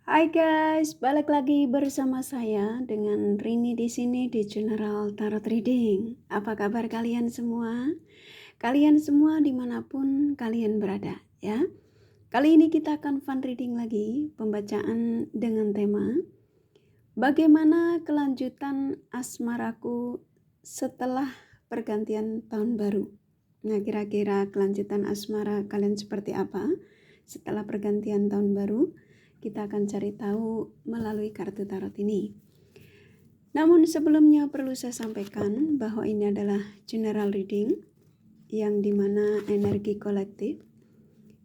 Hai guys, balik lagi bersama saya dengan Rini di sini di General Tarot Reading. Apa kabar kalian semua? Kalian semua dimanapun kalian berada, ya. Kali ini kita akan fun reading lagi, pembacaan dengan tema bagaimana kelanjutan asmaraku setelah pergantian tahun baru. Nah, kira-kira kelanjutan asmara kalian seperti apa setelah pergantian tahun baru? Kita akan cari tahu melalui kartu tarot ini. Namun sebelumnya perlu saya sampaikan bahwa ini adalah general reading yang dimana energi kolektif,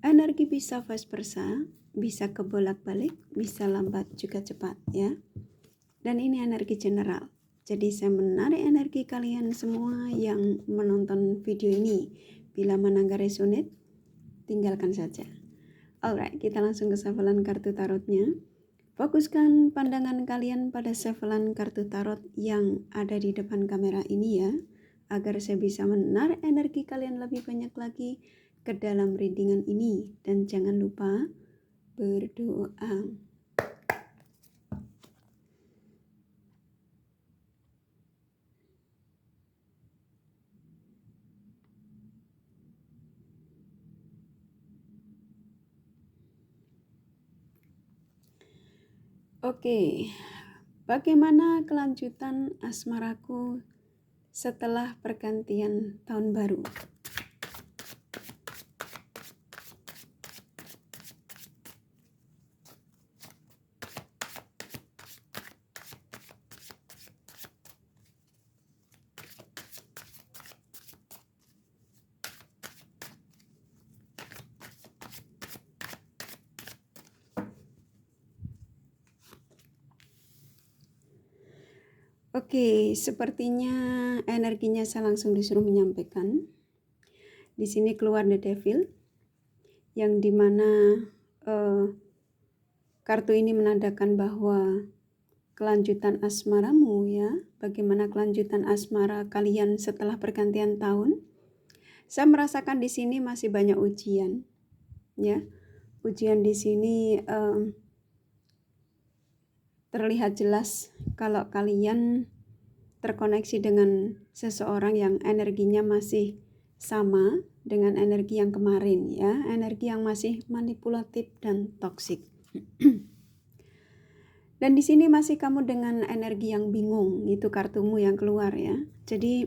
energi bisa vice versa, bisa kebolak-balik, bisa lambat juga cepat ya. Dan ini energi general. Jadi saya menarik energi kalian semua yang menonton video ini. Bila mana nggak resonate, tinggalkan saja. Alright, kita langsung ke shufflean kartu tarotnya. Fokuskan pandangan kalian pada shufflean kartu tarot yang ada di depan kamera ini ya, agar saya bisa menarik energi kalian lebih banyak lagi ke dalam readingan ini. Dan jangan lupa berdoa. Oke, bagaimana kelanjutan asmaraku setelah pergantian tahun baru? Oke, sepertinya energinya saya langsung disuruh menyampaikan. Di sini keluar The Devil, yang dimana kartu ini menandakan bahwa kelanjutan asmaramu ya, bagaimana kelanjutan asmara kalian setelah pergantian tahun. Saya merasakan di sini masih banyak ujian, ya. Ujian di sini terlihat jelas kalau kalian terkoneksi dengan seseorang yang energinya masih sama dengan energi yang kemarin ya, energi yang masih manipulatif dan toksik. Dan di sini masih kamu dengan energi yang bingung, itu kartumu yang keluar ya. Jadi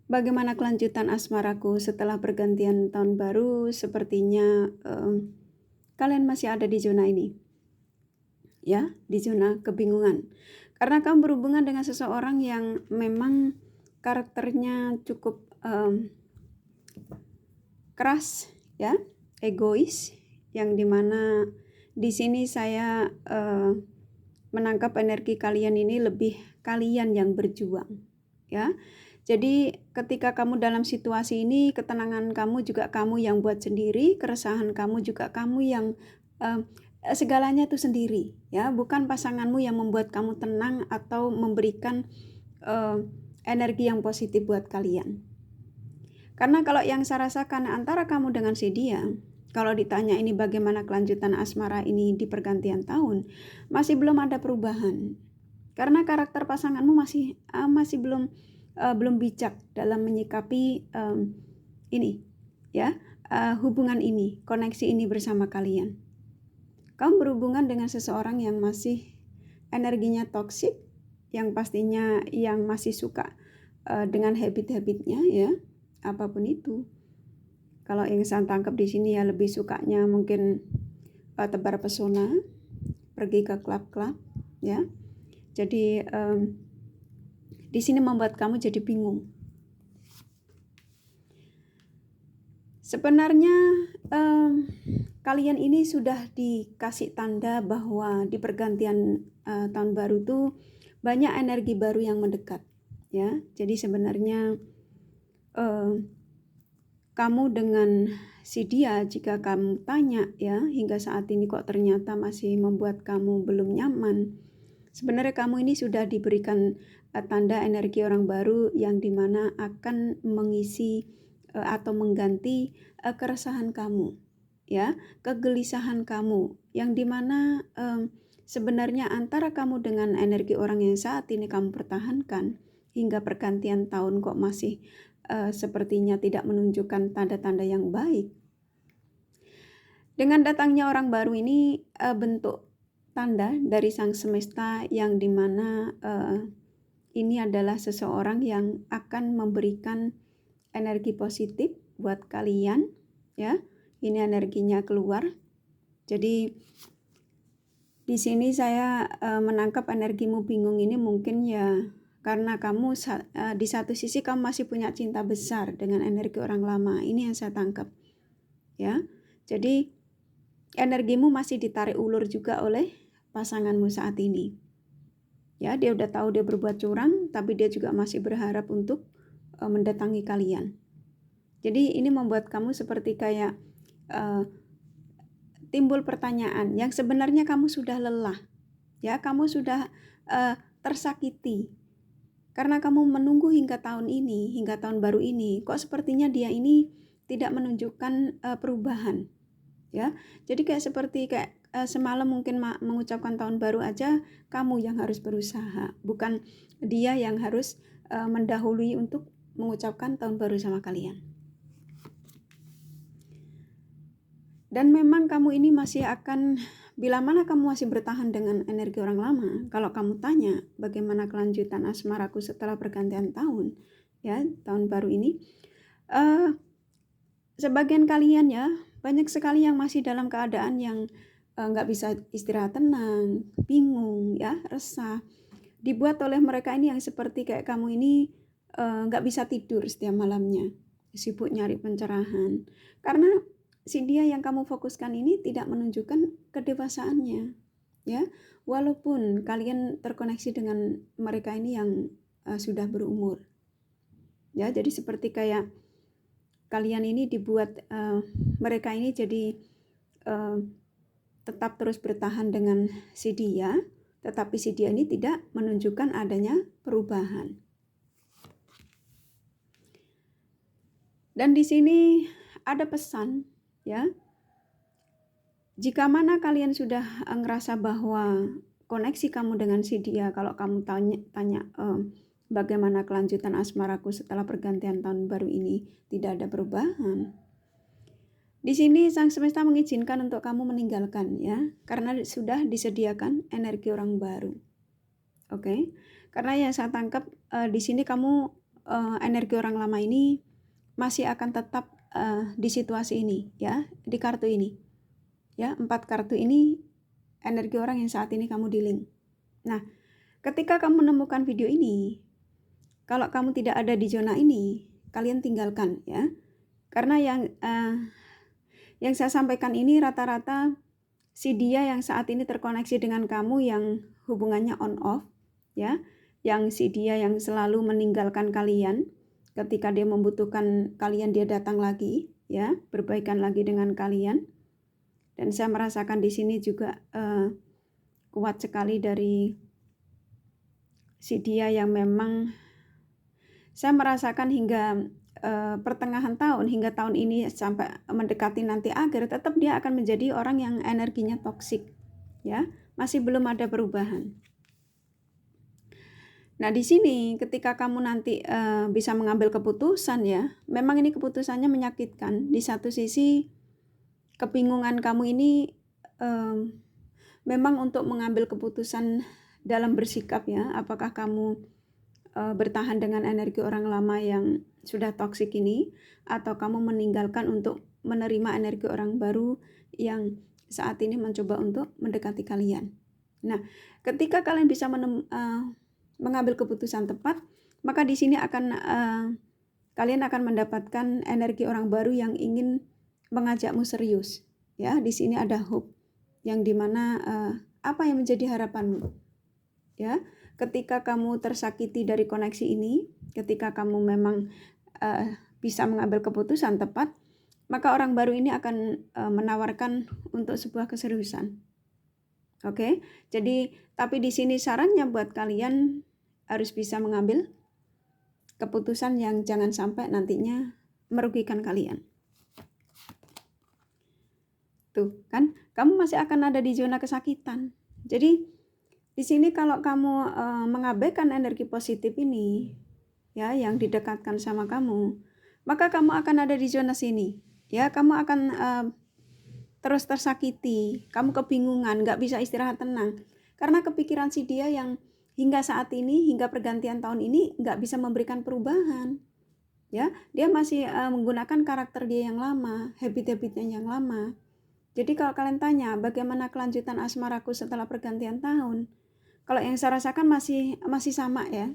bagaimana kelanjutan asmaraku setelah pergantian tahun baru? Sepertinya kalian masih ada di zona ini. Ya, di zona kebingungan. Karena kamu berhubungan dengan seseorang yang memang karakternya cukup keras, ya, egois, yang dimana di sini saya menangkap energi kalian ini lebih kalian yang berjuang, ya. Jadi ketika kamu dalam situasi ini, ketenangan kamu juga kamu yang buat sendiri, keresahan kamu juga kamu yang segalanya itu sendiri ya, bukan pasanganmu yang membuat kamu tenang atau memberikan energi yang positif buat kalian. Karena kalau yang saya rasakan antara kamu dengan si dia, kalau ditanya ini bagaimana kelanjutan asmara ini di pergantian tahun, masih belum ada perubahan. Karena karakter pasanganmu masih belum bijak dalam menyikapi ini ya, hubungan ini, koneksi ini bersama kalian. Kamu berhubungan dengan seseorang yang masih energinya toksik, yang pastinya yang masih suka dengan habit-habitnya ya, apapun itu. Kalau yang saya tangkap di sini ya lebih sukanya mungkin tebar pesona, pergi ke klub-klub ya. Jadi di sini membuat kamu jadi bingung. Sebenarnya kalian ini sudah dikasih tanda bahwa di pergantian tahun baru itu banyak energi baru yang mendekat ya. Jadi sebenarnya kamu dengan si dia, jika kamu tanya ya hingga saat ini kok ternyata masih membuat kamu belum nyaman, sebenarnya kamu ini sudah diberikan tanda energi orang baru yang dimana akan mengisi atau mengganti keresahan kamu ya, kegelisahan kamu, yang dimana sebenarnya antara kamu dengan energi orang yang saat ini kamu pertahankan hingga pergantian tahun kok masih sepertinya tidak menunjukkan tanda-tanda yang baik. Dengan datangnya orang baru ini bentuk tanda dari Sang Semesta yang dimana ini adalah seseorang yang akan memberikan energi positif buat kalian, ya. Ini energinya keluar. Jadi di sini saya menangkap energimu bingung ini mungkin ya karena kamu di satu sisi kamu masih punya cinta besar dengan energi orang lama. Ini yang saya tangkap, ya. Jadi energimu masih ditarik ulur juga oleh pasanganmu saat ini. Ya, dia udah tahu dia berbuat curang, tapi dia juga masih berharap untuk mendatangi kalian. Jadi ini membuat kamu seperti kayak timbul pertanyaan yang sebenarnya kamu sudah lelah, ya, kamu sudah tersakiti karena kamu menunggu hingga tahun ini, hingga tahun baru ini, kok sepertinya dia ini tidak menunjukkan perubahan, ya. Jadi kayak semalam mungkin mengucapkan tahun baru aja kamu yang harus berusaha, bukan dia yang harus mendahului untuk mengucapkan tahun baru sama kalian. Dan memang kamu ini masih akan, bila mana kamu masih bertahan dengan energi orang lama, kalau kamu tanya bagaimana kelanjutan asmaraku setelah pergantian tahun, ya, tahun baru ini, sebagian kalian ya, banyak sekali yang masih dalam keadaan yang nggak bisa istirahat tenang, bingung, ya, resah, dibuat oleh mereka ini yang seperti kayak kamu ini nggak bisa tidur setiap malamnya, sibuk nyari pencerahan, karena si dia yang kamu fokuskan ini tidak menunjukkan kedewasaannya, ya, walaupun kalian terkoneksi dengan mereka ini yang sudah berumur, ya. Jadi seperti kayak kalian ini dibuat mereka ini jadi tetap terus bertahan dengan si dia, tetapi si dia ini tidak menunjukkan adanya perubahan. Dan di sini ada pesan, ya. Jika mana kalian sudah ngerasa bahwa koneksi kamu dengan si dia, kalau kamu tanya bagaimana kelanjutan asmaraku setelah pergantian tahun baru ini, tidak ada perubahan. Di sini Sang Semesta mengizinkan untuk kamu meninggalkan, ya, karena sudah disediakan energi orang baru. Oke. Karena yang saya tangkap di sini kamu energi orang lama ini masih akan tetap di situasi ini, ya, di kartu ini, ya, 4 kartu ini energi orang yang saat ini kamu dealing. Nah, ketika kamu menemukan video ini, kalau kamu tidak ada di zona ini, kalian tinggalkan, ya, karena yang saya sampaikan ini rata-rata si dia yang saat ini terkoneksi dengan kamu yang hubungannya on off, ya, yang si dia yang selalu meninggalkan kalian. Ketika dia membutuhkan kalian, dia datang lagi, ya, berbaikan lagi dengan kalian. Dan saya merasakan di sini juga kuat sekali dari si dia yang memang saya merasakan hingga pertengahan tahun, hingga tahun ini sampai mendekati nanti akhir, tetap dia akan menjadi orang yang energinya toksik, ya, masih belum ada perubahan. Nah, di sini ketika kamu nanti bisa mengambil keputusan, ya, memang ini keputusannya menyakitkan. Di satu sisi kebingungan kamu ini memang untuk mengambil keputusan dalam bersikap, ya, apakah kamu bertahan dengan energi orang lama yang sudah toksik ini, atau kamu meninggalkan untuk menerima energi orang baru yang saat ini mencoba untuk mendekati kalian. Nah, ketika kalian bisa mengambil keputusan tepat, maka di sini kalian akan mendapatkan energi orang baru yang ingin mengajakmu serius, ya. Di sini ada hope yang dimana apa yang menjadi harapanmu, ya. Ketika kamu tersakiti dari koneksi ini, ketika kamu memang bisa mengambil keputusan tepat, maka orang baru ini akan menawarkan untuk sebuah keseriusan. Oke, jadi tapi di sini sarannya buat kalian harus bisa mengambil keputusan yang jangan sampai nantinya merugikan kalian. Tuh, kan kamu masih akan ada di zona kesakitan. Jadi di sini kalau kamu mengabaikan energi positif ini, ya, yang didekatkan sama kamu, maka kamu akan ada di zona sini. Ya, kamu akan terus tersakiti, kamu kebingungan, nggak bisa istirahat tenang. Karena kepikiran si dia yang hingga saat ini, hingga pergantian tahun ini nggak bisa memberikan perubahan. Ya, dia masih menggunakan karakter dia yang lama, habit-habitnya yang lama. Jadi kalau kalian tanya bagaimana kelanjutan asmaraku setelah pergantian tahun, kalau yang saya rasakan masih sama ya.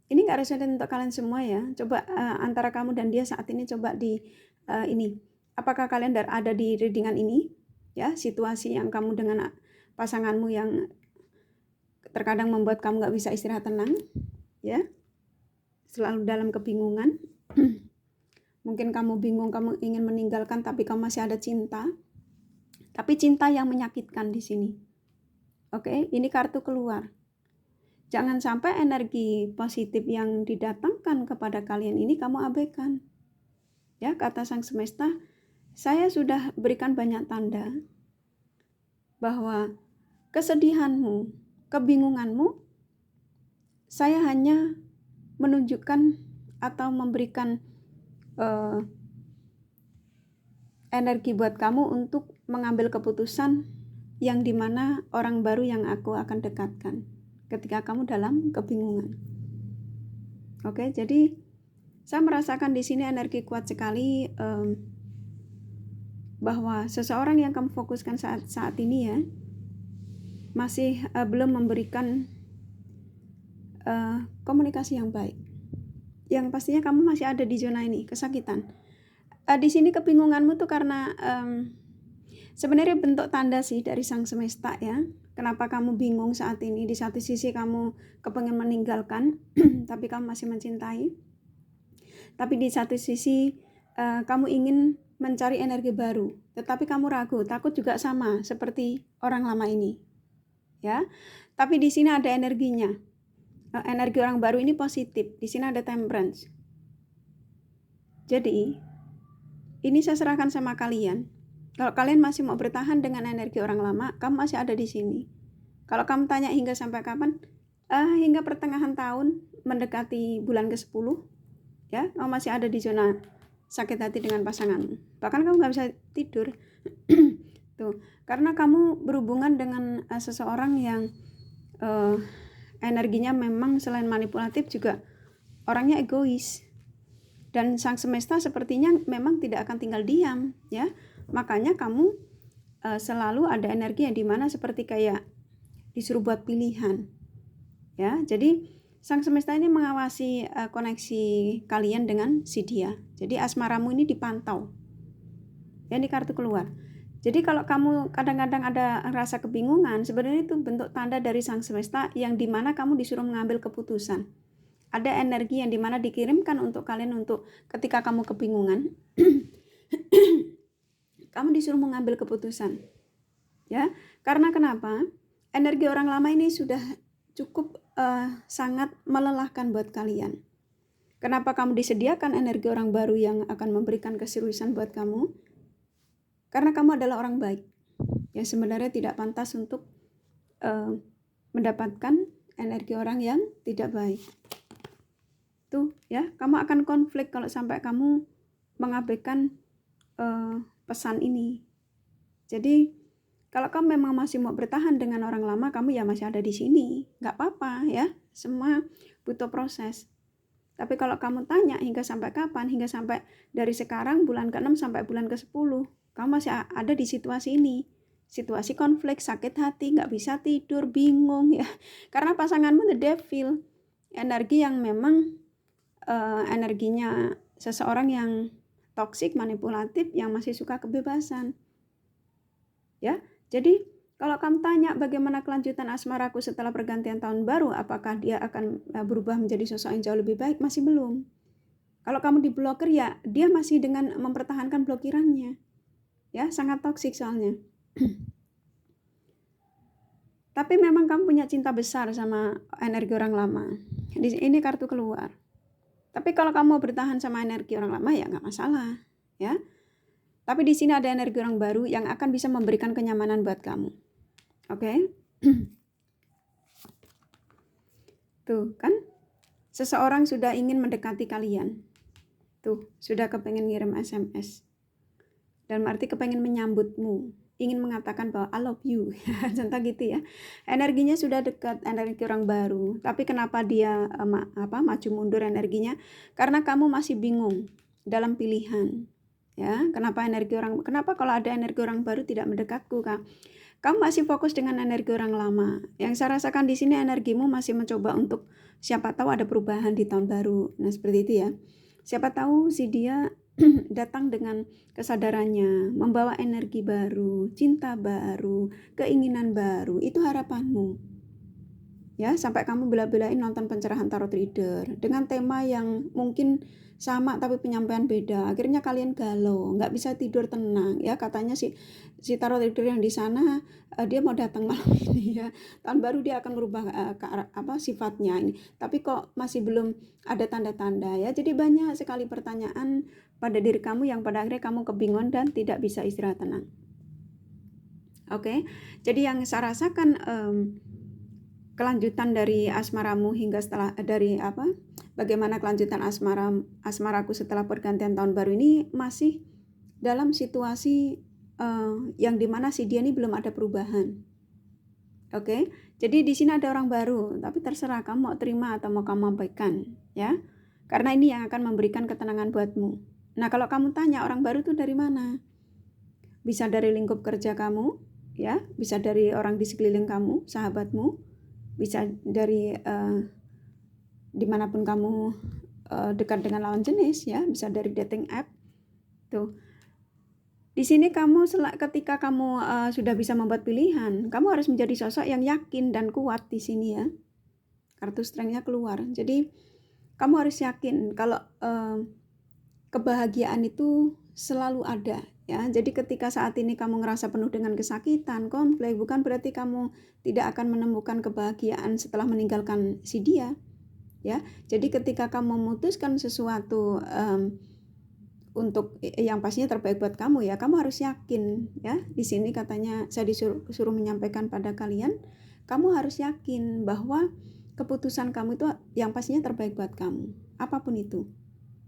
Ini nggak resonan untuk kalian semua ya. Coba antara kamu dan dia saat ini coba di ini. Apakah kalian ada di readingan ini? Ya, situasi yang kamu dengan pasanganmu yang terkadang membuat kamu nggak bisa istirahat tenang, ya, selalu dalam kebingungan. Mungkin kamu bingung, kamu ingin meninggalkan, tapi kamu masih ada cinta. Tapi cinta yang menyakitkan di sini. Oke, ini kartu keluar. Jangan sampai energi positif yang didatangkan kepada kalian ini kamu abaikan. Ya, kata Sang Semesta, saya sudah berikan banyak tanda bahwa kesedihanmu, kebingunganmu, saya hanya menunjukkan atau memberikan energi buat kamu untuk mengambil keputusan yang dimana orang baru yang aku akan dekatkan ketika kamu dalam kebingungan. Oke, jadi saya merasakan di sini energi kuat sekali bahwa seseorang yang kamu fokuskan saat ini ya masih belum memberikan komunikasi yang baik. Yang pastinya kamu masih ada di zona ini kesakitan. Di sini kebingunganmu tuh karena sebenarnya bentuk tanda sih dari Sang Semesta ya. Kenapa kamu bingung saat ini? Di satu sisi kamu kepengen meninggalkan, tapi kamu masih mencintai. Tapi di satu sisi kamu ingin mencari energi baru, tetapi kamu ragu, takut juga sama seperti orang lama ini. Ya. Tapi di sini ada energinya. Energi orang baru ini positif. Di sini ada temperance. Jadi, ini saya serahkan sama kalian. Kalau kalian masih mau bertahan dengan energi orang lama, kamu masih ada di sini. Kalau kamu tanya hingga sampai kapan? Hingga pertengahan tahun, mendekati bulan ke-10, ya, kamu masih ada di zona sakit hati dengan pasanganmu. Bahkan kamu nggak bisa tidur. Tuh, karena kamu berhubungan dengan seseorang yang energinya memang selain manipulatif juga orangnya egois. Dan Sang Semesta sepertinya memang tidak akan tinggal diam, ya. Makanya kamu selalu ada energi yang dimana seperti kayak disuruh buat pilihan, ya. Jadi Sang Semesta ini mengawasi koneksi kalian dengan si dia. Jadi asmaramu ini dipantau. Ya, ini kartu keluar. Jadi kalau kamu kadang-kadang ada rasa kebingungan, sebenarnya itu bentuk tanda dari Sang Semesta yang dimana kamu disuruh mengambil keputusan. Ada energi yang dimana dikirimkan untuk kalian untuk ketika kamu kebingungan, kamu disuruh mengambil keputusan. Ya, karena kenapa? Energi orang lama ini sudah cukup sangat melelahkan buat kalian. Kenapa kamu disediakan energi orang baru yang akan memberikan keseriusan buat kamu? Karena kamu adalah orang baik. Yang sebenarnya tidak pantas untuk mendapatkan energi orang yang tidak baik. Tuh ya, kamu akan konflik kalau sampai kamu mengabaikan pesan ini. Jadi kalau kamu memang masih mau bertahan dengan orang lama, kamu ya masih ada di sini, nggak apa-apa ya, semua butuh proses. Tapi kalau kamu tanya hingga sampai kapan, hingga sampai dari sekarang bulan ke-6 sampai bulan ke-10, kamu masih ada di situasi ini, situasi konflik, sakit hati, nggak bisa tidur, bingung ya, karena pasanganmu the devil, energi yang memang energinya seseorang yang toksik, manipulatif, yang masih suka kebebasan. Ya, jadi kalau kamu tanya bagaimana kelanjutan asmaraku setelah pergantian tahun baru, apakah dia akan berubah menjadi sosok yang jauh lebih baik? Masih belum. Kalau kamu diblokir ya, dia masih dengan mempertahankan blokirannya. Ya, sangat toksik soalnya. Tapi memang kamu punya cinta besar sama energi orang lama. Ini kartu keluar. Tapi kalau kamu bertahan sama energi orang lama ya nggak masalah, ya. Tapi di sini ada energi orang baru yang akan bisa memberikan kenyamanan buat kamu. Oke? Tuh kan, seseorang sudah ingin mendekati kalian. Tuh, sudah kepengen ngirim SMS. Dan arti kepengen menyambutmu, ingin mengatakan bahwa I love you. Contoh gitu ya. Energinya sudah dekat, energi orang baru. Tapi kenapa dia maju mundur energinya? Karena kamu masih bingung dalam pilihan. Ya, kenapa kalau ada energi orang baru tidak mendekatku, Kak? Kamu masih fokus dengan energi orang lama. Yang saya rasakan di sini energimu masih mencoba untuk siapa tahu ada perubahan di tahun baru. Nah, seperti itu ya. Siapa tahu si dia datang dengan kesadarannya, membawa energi baru, cinta baru, keinginan baru. Itu harapanmu. Ya, sampai kamu bela-belain nonton pencerahan tarot reader dengan tema yang mungkin sama tapi penyampaian beda. Akhirnya kalian galau, nggak bisa tidur tenang. Ya, katanya si tarot reader yang di sana dia mau datang malam ini ya. Tahun baru dia akan merubah sifatnya ini. Tapi kok masih belum ada tanda-tanda ya. Jadi banyak sekali pertanyaan pada diri kamu yang pada akhirnya kamu kebingungan dan tidak bisa istirahat tenang. Oke. Jadi yang saya rasakan kelanjutan dari asmaramu hingga setelah bagaimana kelanjutan asmaraku setelah pergantian tahun baru ini masih dalam situasi yang dimana si dia ini belum ada perubahan. Oke, jadi di sini ada orang baru, tapi terserah kamu mau terima atau mau kamu abaikan, ya. Karena ini yang akan memberikan ketenangan buatmu. Nah, kalau kamu tanya orang baru itu dari mana? Bisa dari lingkup kerja kamu, ya, bisa dari orang di sekeliling kamu, sahabatmu, bisa dari dimanapun kamu dekat dengan lawan jenis, ya, bisa dari dating app. Tuh. Di sini ketika kamu sudah bisa membuat pilihan, kamu harus menjadi sosok yang yakin dan kuat di sini ya. Kartu strength-nya keluar. Jadi kamu harus yakin kalau kebahagiaan itu selalu ada ya. Jadi ketika saat ini kamu ngerasa penuh dengan kesakitan, konflik, bukan berarti kamu tidak akan menemukan kebahagiaan setelah meninggalkan si dia. Ya. Jadi ketika kamu memutuskan sesuatu untuk yang pastinya terbaik buat kamu ya, kamu harus yakin ya. Di sini katanya saya disuruh menyampaikan pada kalian, kamu harus yakin bahwa keputusan kamu itu yang pastinya terbaik buat kamu, apapun itu.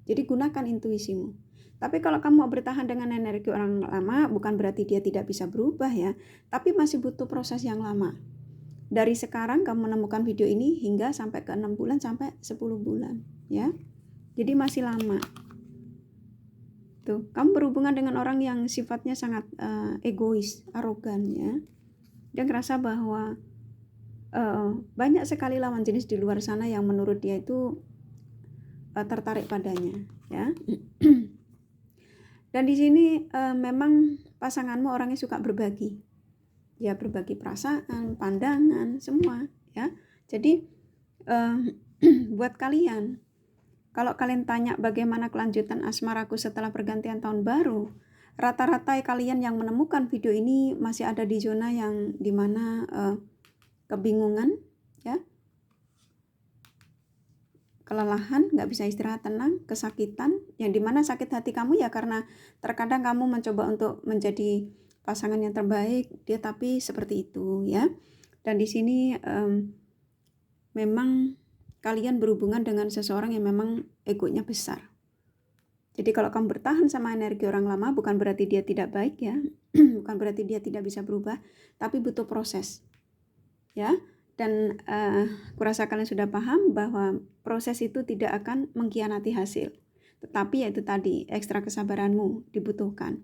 Jadi gunakan intuisimu. Tapi kalau kamu mau bertahan dengan energi orang lama, bukan berarti dia tidak bisa berubah ya, tapi masih butuh proses yang lama. Dari sekarang kamu menemukan video ini hingga sampai ke 6 bulan sampai 10 bulan ya. Jadi masih lama. Tuh, kamu berhubungan dengan orang yang sifatnya sangat egois, arogan ya. Dia ngerasa bahwa banyak sekali lawan jenis di luar sana yang menurut dia itu tertarik padanya ya. Dan di sini memang pasanganmu orangnya suka berbagi. Ya, berbagi perasaan, pandangan, semua ya. Jadi buat kalian, kalau kalian tanya bagaimana kelanjutan asmaraku setelah pergantian tahun baru, rata-rata kalian yang menemukan video ini masih ada di zona yang dimana kebingungan, ya, kelelahan, nggak bisa istirahat tenang, kesakitan, yang dimana sakit hati kamu ya karena terkadang kamu mencoba untuk menjadi pasangan yang terbaik, dia tapi seperti itu, ya. Dan di sini memang kalian berhubungan dengan seseorang yang memang egonya besar. Jadi kalau kamu bertahan sama energi orang lama, bukan berarti dia tidak baik ya, bukan berarti dia tidak bisa berubah, tapi butuh proses, ya. Dan kurasa kalian sudah paham bahwa proses itu tidak akan mengkhianati hasil, tetapi yaitu tadi ekstra kesabaranmu dibutuhkan.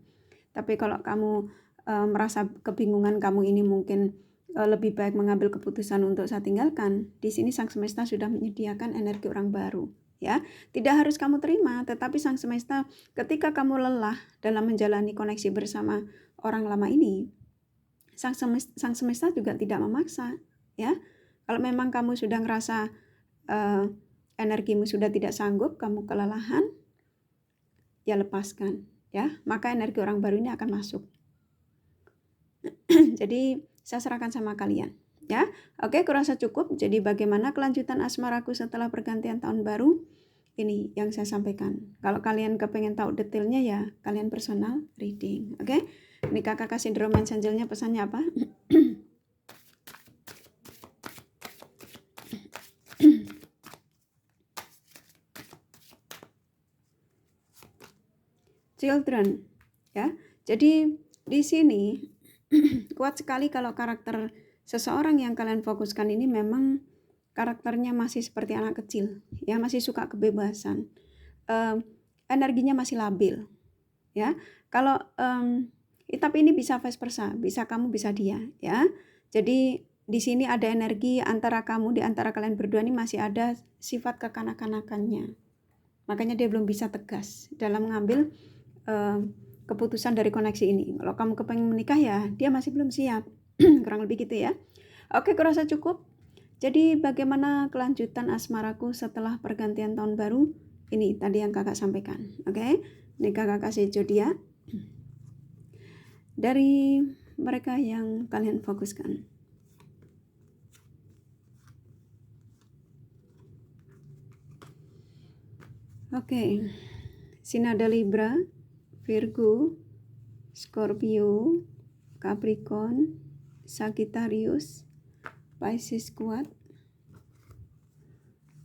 Tapi kalau kamu merasa kebingungan, kamu ini mungkin lebih baik mengambil keputusan untuk saya tinggalkan, di sini Sang Semesta sudah menyediakan energi orang baru, ya. Tidak harus kamu terima, tetapi Sang Semesta ketika kamu lelah dalam menjalani koneksi bersama orang lama ini, Sang Semesta juga tidak memaksa, ya. Kalau memang kamu sudah ngerasa energimu sudah tidak sanggup, kamu kelelahan, ya lepaskan, ya. Maka energi orang baru ini akan masuk. Jadi saya serahkan sama kalian, ya. Oke, kurasa cukup. Jadi bagaimana kelanjutan asmaraku setelah pergantian tahun baru? ini yang saya sampaikan. Kalau kalian kepengen tahu detailnya ya kalian personal reading. Oke? Ini kakak kasih romance angelnya pesannya apa? Children, ya. Jadi di sini kuat sekali kalau karakter seseorang yang kalian fokuskan ini memang karakternya masih seperti anak kecil, ya, masih suka kebebasan, energinya masih labil, ya. Kalau tapi ini bisa vice versa, bisa kamu bisa dia, ya. Jadi di sini ada energi antara kamu, di antara kalian berdua ini masih ada sifat kekanak-kanakannya, makanya dia belum bisa tegas dalam mengambil keputusan dari koneksi ini. Kalau kamu kepengen menikah ya dia masih belum siap. Kurang lebih gitu ya. Oke, kurasa cukup. Jadi bagaimana kelanjutan asmaraku setelah pergantian tahun baru? Ini tadi yang kakak sampaikan. Oke, ini kakak kasih zodiak dari mereka yang kalian fokuskan. Oke, Sinada Libra, Virgo, Scorpio, Capricorn, Sagittarius, Pisces kuat,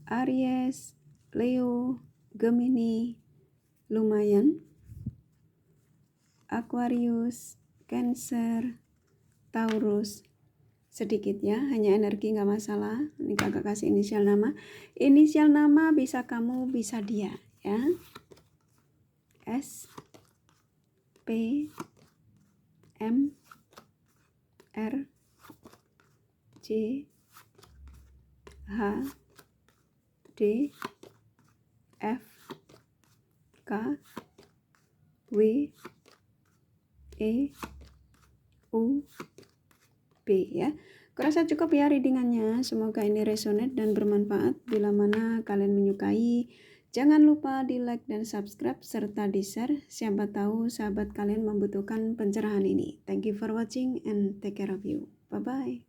Aries, Leo, Gemini lumayan, Aquarius, Cancer, Taurus sedikit ya, hanya energi nggak masalah. Ini kakak kasih inisial nama. Inisial nama bisa kamu bisa dia ya. S, P, M, R, C, H, D, F, K, W, E, U, B ya. Kurasa cukup ya readingannya. Semoga ini resonate dan bermanfaat. Bila mana kalian menyukai, jangan lupa di like dan subscribe serta di share. Siapa tahu sahabat kalian membutuhkan pencerahan ini. Thank you for watching and take care of you. Bye bye.